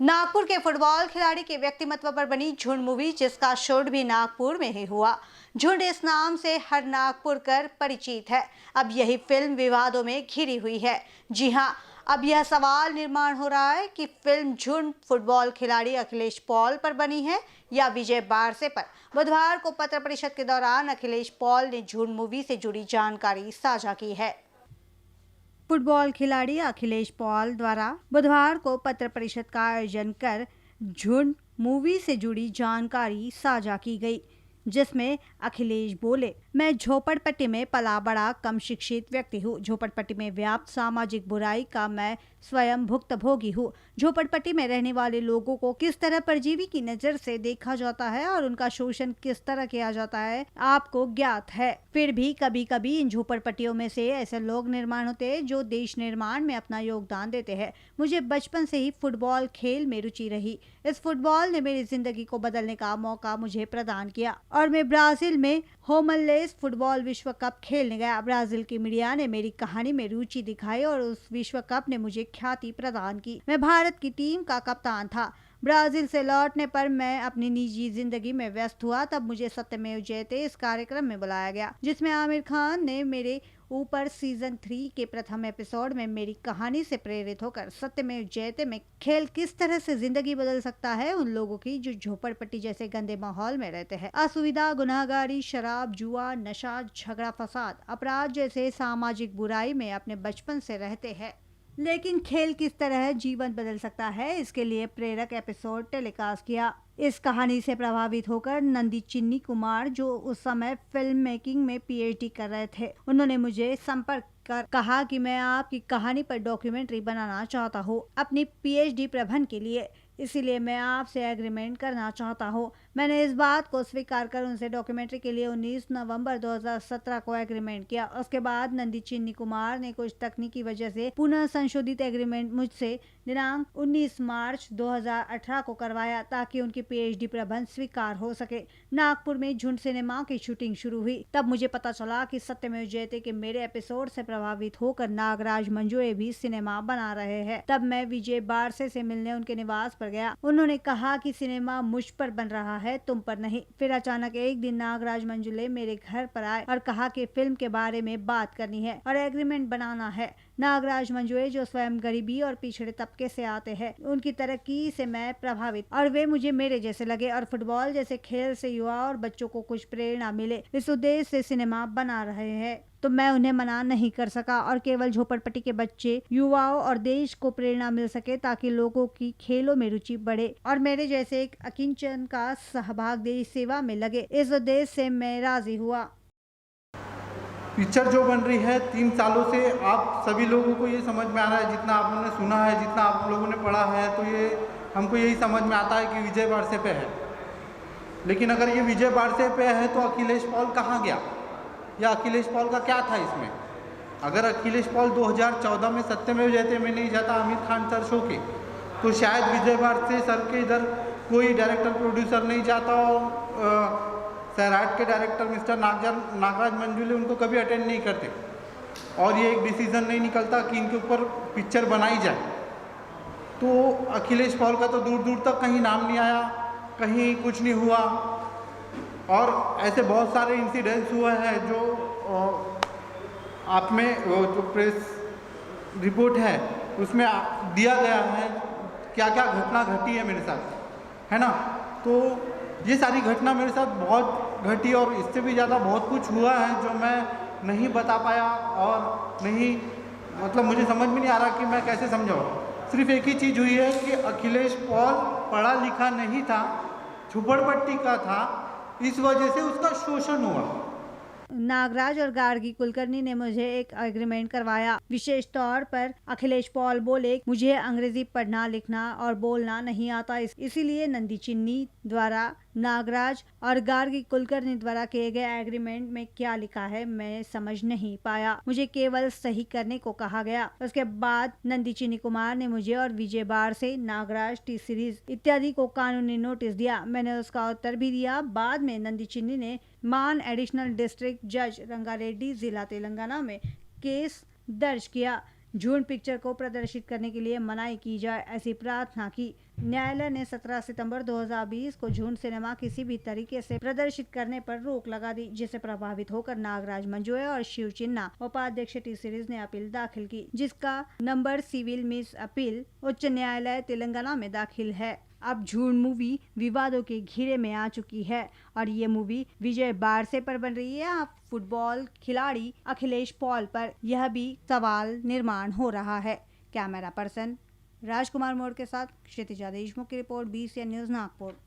नागपुर के फुटबॉल खिलाड़ी के व्यक्तिमत्व पर बनी झुंड मूवी, जिसका शूट भी नागपुर में ही हुआ। झुंड इस नाम से हर नागपुरकर परिचित है। अब यही फिल्म विवादों में घिरी हुई है। जी हां, अब यह सवाल निर्माण हो रहा है कि फिल्म झुंड फुटबॉल खिलाड़ी अखिलेश पॉल पर बनी है या विजय बारसे पर। बुधवार को पत्र परिषद के दौरान अखिलेश पॉल ने झुंड मूवी से जुड़ी जानकारी साझा की है। फुटबॉल खिलाड़ी अखिलेश पॉल द्वारा बुधवार को पत्र परिषद का आयोजन कर झुंड मूवी से जुड़ी जानकारी साझा की गई, जिसमें अखिलेश बोले, मैं झोपड़पट्टी में पला बड़ा कम शिक्षित व्यक्ति हूँ। झोपड़पट्टी में व्याप्त सामाजिक बुराई का मैं स्वयं भुक्तभोगी हूँ। झोपड़पट्टी में रहने वाले लोगों को किस तरह परजीवी की नजर से देखा जाता है और उनका शोषण किस तरह किया जाता है, आपको ज्ञात है। फिर भी कभी कभी इन झोपड़पट्टियों में से ऐसे लोग निर्माण होते हैं जो देश निर्माण में अपना योगदान देते हैं। मुझे बचपन से ही फुटबॉल खेल में रुचि रही। इस फुटबॉल ने मेरी जिंदगी को बदलने का मौका मुझे प्रदान किया और मैं ब्राजील में होमलेस फुटबॉल विश्व कप खेलने गया। ब्राजील की मीडिया ने मेरी कहानी में रुचि दिखाई और उस विश्व कप ने मुझे ख्याति प्रदान की। मैं भारत की टीम का कप्तान था। ब्राजील से लौटने पर मैं अपनी निजी जिंदगी में व्यस्त हुआ। तब मुझे सत्यमेव जयते इस कार्यक्रम में बुलाया गया, जिसमें आमिर खान ने मेरे ऊपर सीजन 3 के प्रथम एपिसोड में मेरी कहानी से प्रेरित होकर सत्यमेव जयते में खेल किस तरह से जिंदगी बदल सकता है उन लोगों की जो झोपड़पट्टी जैसे गंदे माहौल में रहते हैं। असुविधा, गुनाहगारी, शराब, जुआ, नशा, झगड़ा, फसाद, अपराध जैसे सामाजिक बुराई में अपने बचपन से रहते हैं। लेकिन खेल किस तरह जीवन बदल सकता है, इसके लिए प्रेरक एपिसोड टेलीकास्ट किया। इस कहानी से प्रभावित होकर नंदी चिन्नी कुमार, जो उस समय फिल्म मेकिंग में पीएचडी कर रहे थे, उन्होंने मुझे संपर्क कर कहा कि मैं आपकी कहानी पर डॉक्यूमेंट्री बनाना चाहता हूँ अपनी पीएचडी प्रबंधन के लिए, इसीलिए मैं आपसे एग्रीमेंट करना चाहता हूँ। मैंने इस बात को स्वीकार कर उनसे डॉक्यूमेंट्री के लिए 19 नवंबर 2017 को एग्रीमेंट किया। उसके बाद नंदी चिन्नी कुमार ने कुछ तकनीकी वजह से पुनः संशोधित एग्रीमेंट मुझसे दिनांक 19 मार्च 2018 को करवाया ताकि उनकी पीएचडी प्रबंध स्वीकार हो सके। नागपुर में झुंड सिनेमा की शूटिंग शुरू हुई। तब मुझे पता चला कि सत्यमेव जयते के मेरे एपिसोड से प्रभावित होकर नागराज मंजुळे भी सिनेमा बना रहे हैं। तब मैं विजय बारसे से मिलने उनके निवास पर गया। उन्होंने कहा कि सिनेमा मुझ पर बन रहा है, तुम पर नहीं। फिर अचानक एक दिन नागराज मंजुळे मेरे घर पर आए और कहा कि फिल्म के बारे में बात करनी है और एग्रीमेंट बनाना है। नागराज मंजुळे जो स्वयं गरीबी और पिछड़े तबके से आते हैं, उनकी तरक्की से मैं प्रभावित और वे मुझे मेरे जैसे लगे और फुटबॉल जैसे खेल से युवा और बच्चों को कुछ प्रेरणा मिले, इस उद्देश्य से सिनेमा बना रहे हैं। तो मैं उन्हें मना नहीं कर सका और केवल झोपड़पट्टी के बच्चे, युवाओं और देश को प्रेरणा मिल सके ताकि लोगों की खेलों में रुचि बढ़े और मेरे जैसे एक अकिंचन का सहभाग देश सेवा में लगे, इस उद्देश्य से मैं राजी हुआ। पिक्चर जो बन रही है 3 सालों से आप सभी लोगों को ये समझ में आ रहा है, जितना आप लोगों ने सुना है, जितना आप लोगों ने पढ़ा है, तो ये हमको यही समझ में आता है कि विजय बारसे पे है। लेकिन अगर ये विजय बारसे पे है तो अखिलेश पॉल कहाँ गया या अखिलेश पॉल का क्या था इसमें? अगर अखिलेश पॉल 2014 में सत्यमेव जयते में नहीं जाता आमिर खान सर शो के, तो शायद विजय बारसे सर के इधर कोई डायरेक्टर प्रोड्यूसर नहीं जाता और सैराट के डायरेक्टर मिस्टर नागराज मंजुळे उनको कभी अटेंड नहीं करते और ये एक डिसीज़न नहीं निकलता कि इनके ऊपर पिक्चर बनाई जाए। तो अखिलेश पॉल का तो दूर दूर तक कहीं नाम नहीं आया, कहीं कुछ नहीं हुआ और ऐसे बहुत सारे इंसिडेंट्स हुए हैं जो आप में जो प्रेस रिपोर्ट है उसमें दिया गया है क्या क्या घटना घटी है मेरे साथ, है ना। तो ये सारी घटना मेरे साथ बहुत घटी और इससे भी ज़्यादा बहुत कुछ हुआ है जो मैं नहीं बता पाया और नहीं, मतलब मुझे समझ में नहीं आ रहा कि मैं कैसे समझाऊँ। सिर्फ एक ही चीज़ हुई है कि अखिलेश पॉल पढ़ा लिखा नहीं था, झोपड़पट्टी का था, इस वजह से उसका शोषण हुआ। नागराज और गार्गी कुलकर्णी ने मुझे एक एग्रीमेंट करवाया। विशेष तौर पर अखिलेश पॉल बोले, मुझे अंग्रेजी पढ़ना लिखना और बोलना नहीं आता, इसीलिए नंदी चिन्नी द्वारा नागराज और गार्गी कुलकर्णी द्वारा किए गए एग्रीमेंट में क्या लिखा है मैं समझ नहीं पाया। मुझे केवल सही करने को कहा गया। उसके बाद नंदी चिन्नी कुमार ने मुझे और विजय बारसे, नागराज, टी सीरीज इत्यादि को कानूनी नोटिस दिया। मैंने उसका उत्तर भी दिया। बाद में नंदी चिन्नी ने मान एडिशनल डिस्ट्रिक्ट जज रंगारेड्डी, जिला तेलंगाना में केस दर्ज किया। झूंड पिक्चर को प्रदर्शित करने के लिए मनाही की जाए, ऐसी प्रार्थना की। न्यायालय ने 17 सितंबर 2020 को झूंड सिनेमा किसी भी तरीके से प्रदर्शित करने पर रोक लगा दी, जिससे प्रभावित होकर नागराज मंजुळे और शिव चिन्ना उपाध्यक्ष टी सीरीज ने अपील दाखिल की, जिसका नंबर सिविल मिस अपील उच्च न्यायालय तेलंगाना में दाखिल है। अब झूंड मूवी विवादों के घेरे में आ चुकी है और ये मूवी विजय बारसे पर बन रही है। अब फुटबॉल खिलाड़ी अखिलेश पॉल पर यह भी सवाल निर्माण हो रहा है। कैमरा पर्सन राजकुमार मोड़ के साथ क्षितिजा देशमुख की रिपोर्ट, BCN न्यूज नागपुर।